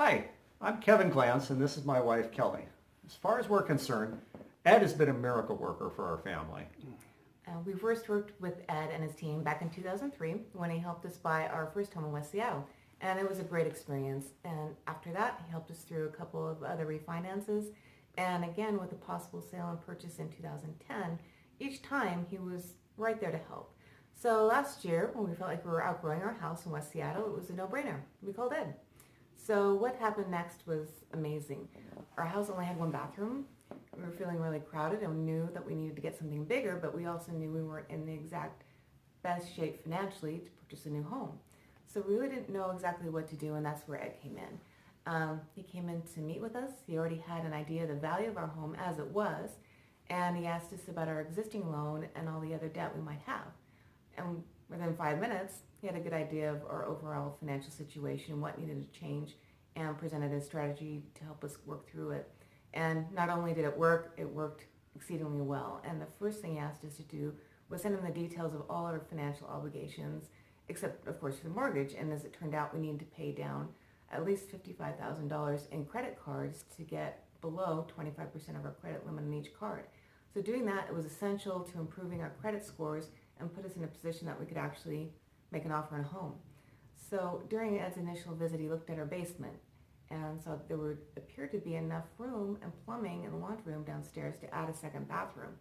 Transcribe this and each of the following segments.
Hi, I'm Kevin Glantz, and this is my wife, Kelly. As far as we're concerned, Ed has been a miracle worker for our family. We first worked with Ed and his team back in 2003 when he helped us buy our first home in West Seattle. And it was a great experience. And after that, he helped us through a couple of other refinances. And again, with a possible sale and purchase in 2010, each time he was right there to help. So last year, when we felt like we were outgrowing our house in West Seattle, it was a no-brainer. We called Ed. So what happened next was amazing. Our house only had one bathroom. We were feeling really crowded and knew that we needed to get something bigger, but we also knew we weren't in the exact best shape financially to purchase a new home. So we really didn't know exactly what to do, and that's where Ed came in. He came in to meet with us. He already had an idea of the value of our home as it was, and he asked us about our existing loan and all the other debt we might have. And within 5 minutes, he had a good idea of our overall financial situation, what needed to change, and presented a strategy to help us work through it. And not only did it worked exceedingly well. And the first thing he asked us to do was send him the details of all our financial obligations, except, of course, for the mortgage. And as it turned out, we needed to pay down at least $55,000 in credit cards to get below 25% of our credit limit on each card. So doing that, it was essential to improving our credit scores and put us in a position that we could actually make an offer on a home. So during Ed's initial visit, he looked at our basement and saw that there appeared to be enough room and plumbing in the laundry room downstairs to add a second bathroom.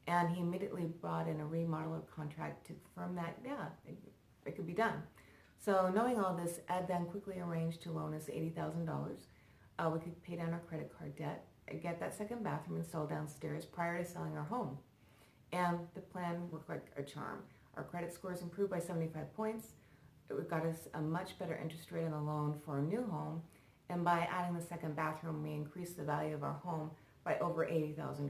And he immediately brought in a remodeler contract to confirm that, it could be done. So knowing all this, Ed then quickly arranged to loan us $80,000. We could pay down our credit card debt and get that second bathroom installed downstairs prior to selling our home. And the plan worked like a charm. Our credit scores improved by 75 points. It got us a much better interest rate on the loan for a new home. And by adding the second bathroom, we increased the value of our home by over $80,000.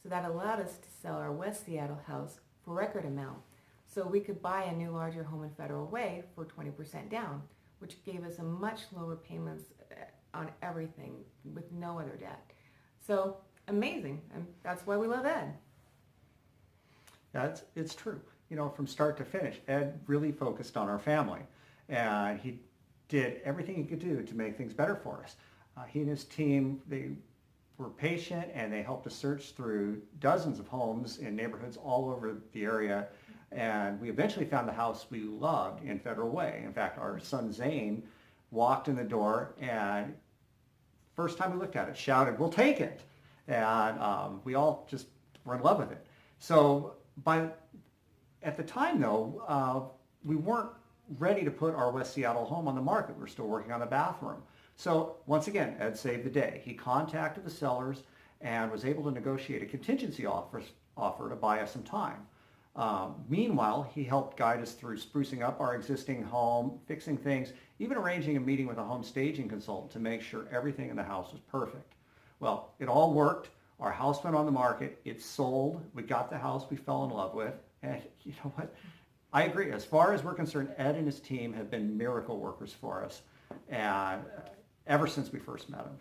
So that allowed us to sell our West Seattle house for a record amount. So we could buy a new larger home in Federal Way for 20% down, which gave us a much lower payments on everything with no other debt. So amazing, and that's why we love Ed. It's true. You know, from start to finish, Ed really focused on our family, and he did everything he could do to make things better for us. He and his team, they were patient, and they helped us search through dozens of homes in neighborhoods all over the area, and we eventually found the house we loved in Federal Way. In fact, our son Zane walked in the door, and first time we looked at it, shouted, "We'll take it!" And we all just were in love with it. So at the time, though, we weren't ready to put our West Seattle home on the market. We're still working on the bathroom. So once again, Ed saved the day. He contacted the sellers and was able to negotiate a contingency offer to buy us some time. Meanwhile, he helped guide us through sprucing up our existing home, fixing things, even arranging a meeting with a home staging consultant to make sure everything in the house was perfect. Well, it all worked. Our house went on the market. It sold. We got the house we fell in love with. And you know what? I agree. As far as we're concerned, Ed and his team have been miracle workers for us, and ever since we first met him.